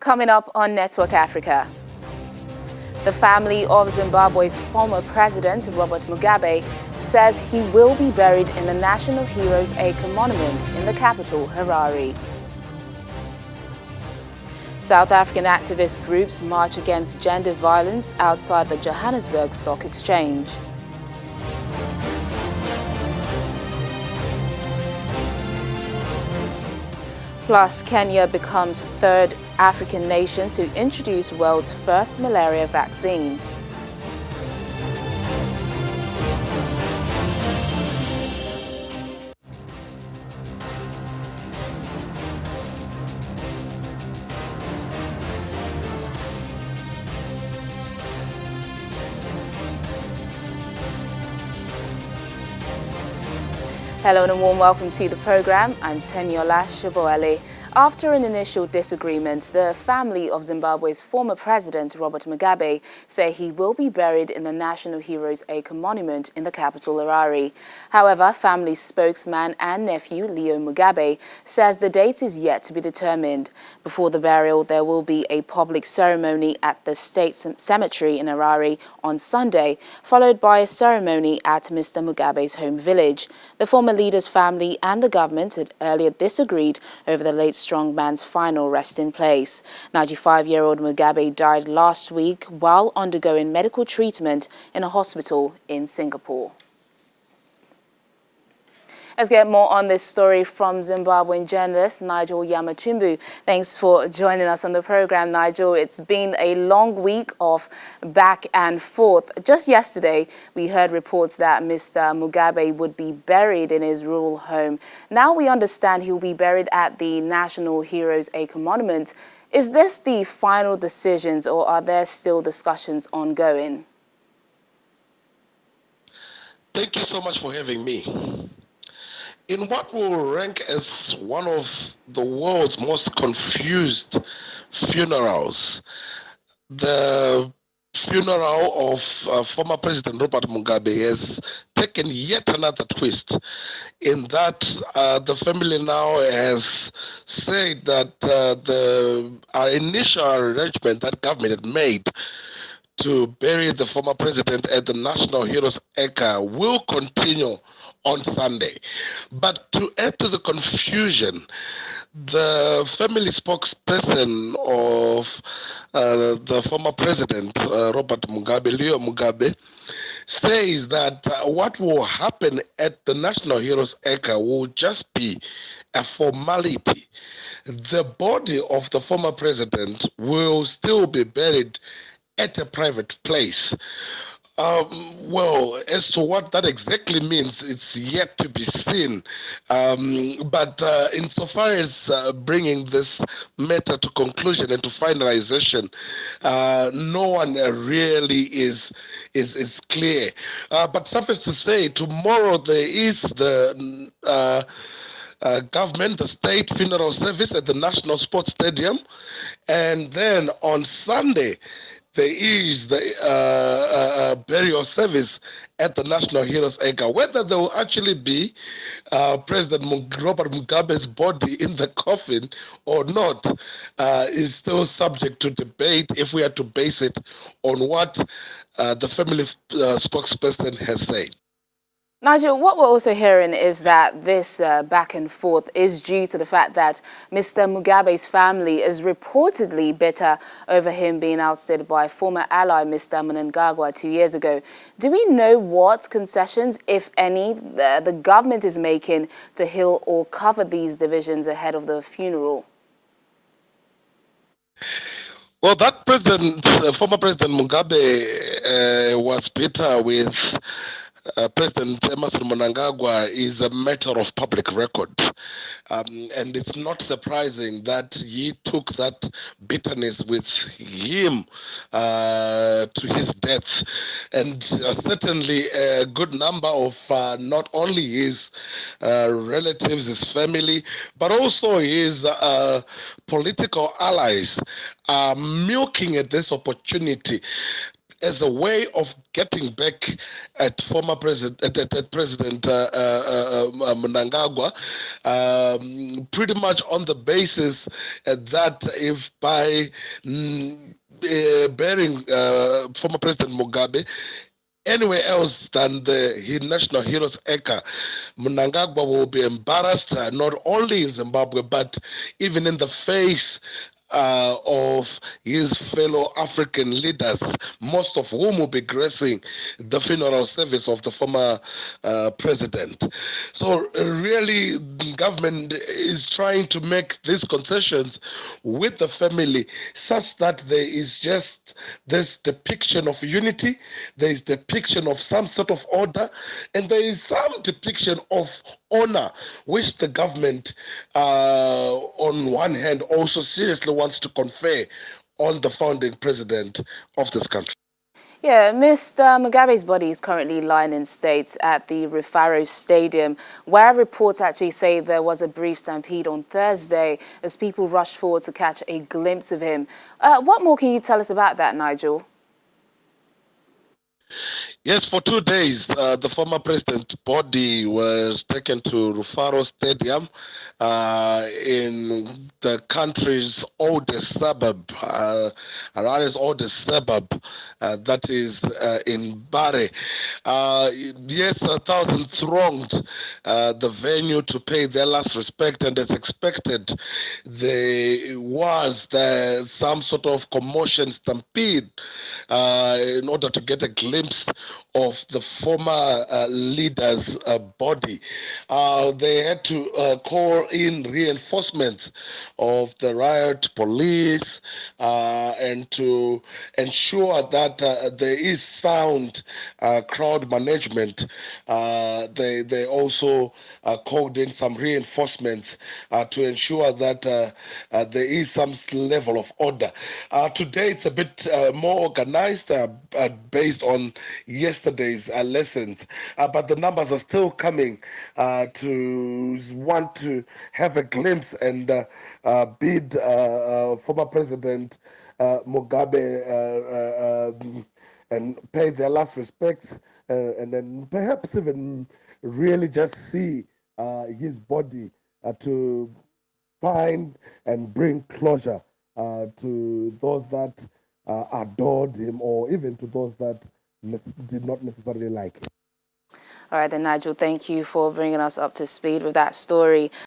Coming up on Network Africa. The family of Zimbabwe's former president, Robert Mugabe, says he will be buried in the National Heroes Acre Monument in the capital, Harare. South African activist groups march against gender violence outside the Johannesburg Stock Exchange. Plus, Kenya becomes third African nation to introduce world's first malaria vaccine. Hello and a warm welcome to the program. I'm Teniola Shoboale. After an initial disagreement, the family of Zimbabwe's former president, Robert Mugabe, say he will be buried in the National Heroes Acre Monument in the capital, Harare. However, family spokesman and nephew, Leo Mugabe, says the date is yet to be determined. Before the burial, there will be a public ceremony at the State Cemetery in Harare on Sunday, followed by a ceremony at Mr. Mugabe's home village. The former leader's family and the government had earlier disagreed over the late strongman's final resting place. 95-year-old Mugabe died last week while undergoing medical treatment in a hospital in Singapore. Let's get more on this story from Zimbabwean journalist Nigel Yamatumbu. Thanks for joining us on the program, Nigel. It's been a long week of back and forth. Just yesterday, we heard reports that Mr. Mugabe would be buried in his rural home. Now we understand he'll be buried at the National Heroes Acre Monument. Is this the final decisions, or are there still discussions ongoing? Thank you so much for having me. In what will rank as one of the world's most confused funerals, the funeral of former President Robert Mugabe has taken yet another twist in that the family now has said that the initial arrangement that government had made to bury the former president at the National Heroes Acre will continue on Sunday. But to add to the confusion, the family spokesperson of the former president, Robert Mugabe, Leo Mugabe, says that what will happen at the National Heroes Acre will just be a formality. The body of the former president will still be buried at a private place. Well, as to what that exactly means, it's yet to be seen. But insofar as bringing this matter to conclusion and to finalization, no one really is clear. But suffice to say, tomorrow there is the government, the state funeral service at the National Sports Stadium, and then on Sunday, there is the burial service at the National Heroes Acre. Whether there will actually be President Robert Mugabe's body in the coffin or not is still subject to debate if we are to base it on what the family spokesperson has said. Nigel, what we're also hearing is that this back and forth is due to the fact that Mr. Mugabe's family is reportedly bitter over him being ousted by former ally Mr. Mnangagwa 2 years ago. Do we know what concessions, if any, the government is making to heal or cover these divisions ahead of the funeral? Well, that former President Mugabe was bitter with President Emmerson Mnangagwa is a matter of public record. And it's not surprising that he took that bitterness with him to his death. And certainly a good number of not only his relatives, his family, but also his political allies are milking at this opportunity as a way of getting back at former President at President Mnangagwa, pretty much on the basis that if by bearing former President Mugabe anywhere else than the National Heroes Acre, Mnangagwa will be embarrassed not only in Zimbabwe but even in the face of his fellow African leaders, most of whom will be gracing the funeral service of the former president. So really, the government is trying to make these concessions with the family such that there is just this depiction of unity, there is depiction of some sort of order, and there is some depiction of honor, which the government, on one hand, also seriously wants to confer on the founding president of this country. Yeah, Mr. Mugabe's body is currently lying in state at the Rufaro Stadium, where reports actually say there was a brief stampede on Thursday as people rushed forward to catch a glimpse of him. What more can you tell us about that, Nigel? Yes, for 2 days, the former president's body was taken to Rufaro Stadium in the country's oldest suburb, Harare's oldest suburb, that is in Bare. Yes, thousands thronged the venue to pay their last respect, and as expected, there was some sort of commotion stampede in order to get a glimpse of the former leader's body. They had to call in reinforcements of the riot police and to ensure that there is sound crowd management. They also called in some reinforcements to ensure that there is some level of order. Today it's a bit more organized based on yesterday's lessons, but the numbers are still coming to want to have a glimpse and bid former President Mugabe and pay their last respects, and then perhaps even really just see his body to find and bring closure to those that adored him, or even to those that did not necessarily like him. All right, then, Nigel, thank you for bringing us up to speed with that story.